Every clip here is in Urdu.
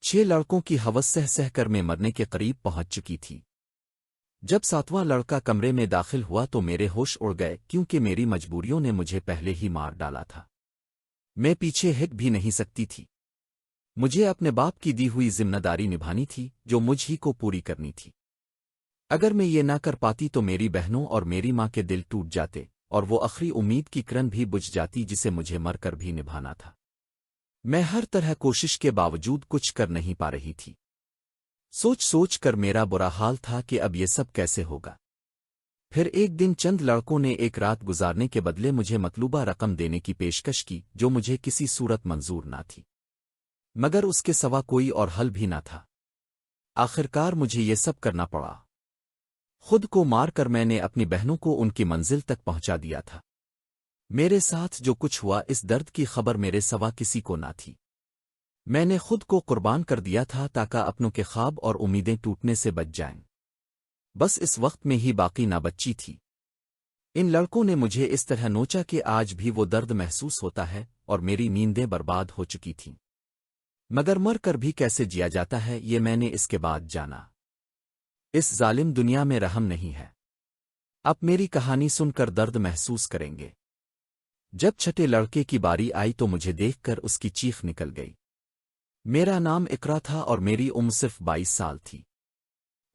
6 لڑکوں کی ہوس سہ سہ کر میں مرنے کے قریب پہنچ چکی تھی۔ جب 7واں لڑکا کمرے میں داخل ہوا تو میرے ہوش اڑ گئے کیونکہ میری مجبوریوں نے مجھے پہلے ہی مار ڈالا تھا۔ میں پیچھے ہٹ بھی نہیں سکتی تھی۔ مجھے اپنے باپ کی دی ہوئی ذمہ داری نبھانی تھی جو مجھ ہی کو پوری کرنی تھی۔ اگر میں یہ نہ کر پاتی تو میری بہنوں اور میری ماں کے دل ٹوٹ جاتے اور وہ آخری امید کی کرن بھی بجھ جاتی جسے مجھے مر کر بھی نبھانا تھا۔ میں ہر طرح کوشش کے باوجود کچھ کر نہیں پا رہی تھی۔ سوچ سوچ کر میرا برا حال تھا کہ اب یہ سب کیسے ہوگا۔ پھر ایک دن چند لڑکوں نے ایک رات گزارنے کے بدلے مجھے مطلوبہ رقم دینے کی پیشکش کی جو مجھے کسی صورت منظور نہ تھی، مگر اس کے سوا کوئی اور حل بھی نہ تھا۔ آخرکار مجھے یہ سب کرنا پڑا۔ خود کو مار کر میں نے اپنی بہنوں کو ان کی منزل تک پہنچا دیا تھا۔ میرے ساتھ جو کچھ ہوا اس درد کی خبر میرے سوا کسی کو نہ تھی۔ میں نے خود کو قربان کر دیا تھا تاکہ اپنوں کے خواب اور امیدیں ٹوٹنے سے بچ جائیں۔ بس اس وقت میں ہی باقی نہ بچی تھی۔ ان لڑکوں نے مجھے اس طرح نوچا کہ آج بھی وہ درد محسوس ہوتا ہے اور میری نیندیں برباد ہو چکی تھیں۔ مگر مر کر بھی کیسے جیا جاتا ہے یہ میں نے اس کے بعد جانا۔ اس ظالم دنیا میں رحم نہیں ہے۔ اب میری کہانی سن کر درد محسوس کریں گے۔ جب چھٹے لڑکے کی باری آئی تو مجھے دیکھ کر اس کی چیخ نکل گئی۔ میرا نام اقرا تھا اور میری عمر صرف 22 سال تھی۔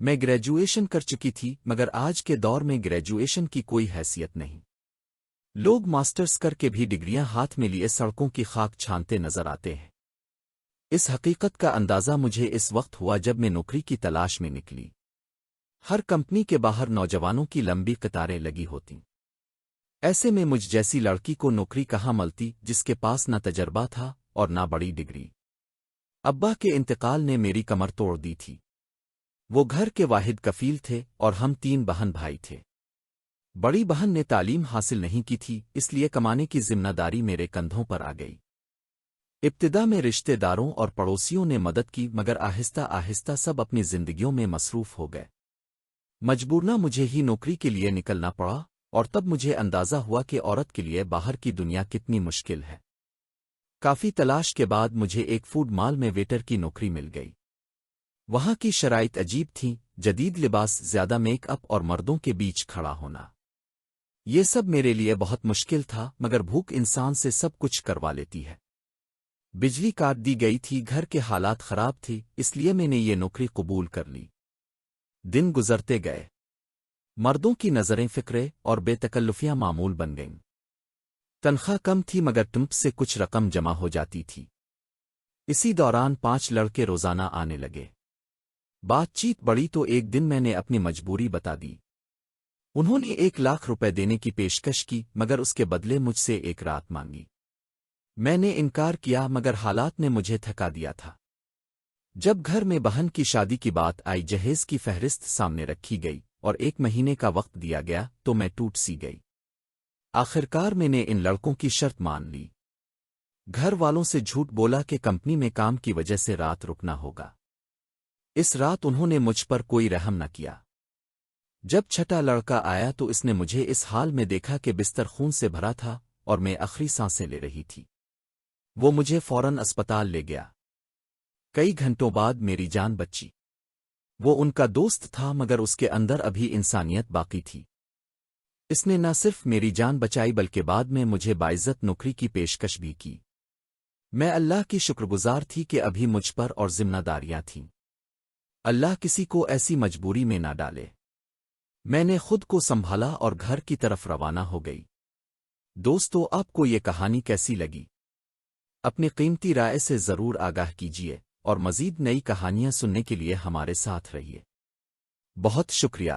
میں گریجویشن کر چکی تھی مگر آج کے دور میں گریجویشن کی کوئی حیثیت نہیں۔ لوگ ماسٹرز کر کے بھی ڈگریاں ہاتھ میں لیے سڑکوں کی خاک چھانتے نظر آتے ہیں۔ اس حقیقت کا اندازہ مجھے اس وقت ہوا جب میں نوکری کی تلاش میں نکلی۔ ہر کمپنی کے باہر نوجوانوں کی لمبی قطاریں لگی ہوتیں۔ ایسے میں مجھ جیسی لڑکی کو نوکری کہاں ملتی جس کے پاس نہ تجربہ تھا اور نہ بڑی ڈگری۔ ابا کے انتقال نے میری کمر توڑ دی تھی۔ وہ گھر کے واحد کفیل تھے اور ہم 3 بہن بھائی تھے۔ بڑی بہن نے تعلیم حاصل نہیں کی تھی اس لیے کمانے کی ذمہ داری میرے کندھوں پر آ گئی۔ ابتدا میں رشتہ داروں اور پڑوسیوں نے مدد کی مگر آہستہ آہستہ سب اپنی زندگیوں میں مصروف ہو گئے۔ مجبورنہ مجھے ہی نوکری کے لیے نکلنا پڑا اور تب مجھے اندازہ ہوا کہ عورت کے لیے باہر کی دنیا کتنی مشکل ہے۔ کافی تلاش کے بعد مجھے ایک فوڈ مال میں ویٹر کی نوکری مل گئی۔ وہاں کی شرائط عجیب تھیں، جدید لباس، زیادہ میک اپ اور مردوں کے بیچ کھڑا ہونا۔ یہ سب میرے لیے بہت مشکل تھا مگر بھوک انسان سے سب کچھ کروا لیتی ہے۔ بجلی کاٹ دی گئی تھی، گھر کے حالات خراب تھے اس لیے میں نے یہ نوکری قبول کر لی۔ دن گزرتے گئے۔ مردوں کی نظریں فکرے اور بے تکلفیاں معمول بن گئیں۔ تنخواہ کم تھی مگر ٹمپ سے کچھ رقم جمع ہو جاتی تھی۔ اسی دوران 5 لڑکے روزانہ آنے لگے۔ بات چیت بڑی تو ایک دن میں نے اپنی مجبوری بتا دی۔ انہوں نے 1 لاکھ روپے دینے کی پیشکش کی مگر اس کے بدلے مجھ سے 1 رات مانگی۔ میں نے انکار کیا مگر حالات نے مجھے تھکا دیا تھا۔ جب گھر میں بہن کی شادی کی بات آئی، جہیز کی فہرست سامنے رکھی گئی اور 1 مہینے کا وقت دیا گیا تو میں ٹوٹ سی گئی۔ آخرکار میں نے ان لڑکوں کی شرط مان لی۔ گھر والوں سے جھوٹ بولا کہ کمپنی میں کام کی وجہ سے رات رکنا ہوگا۔ اس رات انہوں نے مجھ پر کوئی رحم نہ کیا۔ جب چھٹا لڑکا آیا تو اس نے مجھے اس حال میں دیکھا کہ بستر خون سے بھرا تھا اور میں آخری سانسیں لے رہی تھی۔ وہ مجھے فوراً اسپتال لے گیا۔ کئی گھنٹوں بعد میری جان بچی۔ وہ ان کا دوست تھا مگر اس کے اندر ابھی انسانیت باقی تھی۔ اس نے نہ صرف میری جان بچائی بلکہ بعد میں مجھے باعزت نوکری کی پیشکش بھی کی۔ میں اللہ کی شکرگزار تھی کہ ابھی مجھ پر اور ذمہ داریاں تھیں۔ اللہ کسی کو ایسی مجبوری میں نہ ڈالے۔ میں نے خود کو سنبھالا اور گھر کی طرف روانہ ہو گئی۔ دوستو، آپ کو یہ کہانی کیسی لگی؟ اپنی قیمتی رائے سے ضرور آگاہ کیجیے اور مزید نئی کہانیاں سننے کے لیے ہمارے ساتھ رہیے۔ بہت شکریہ۔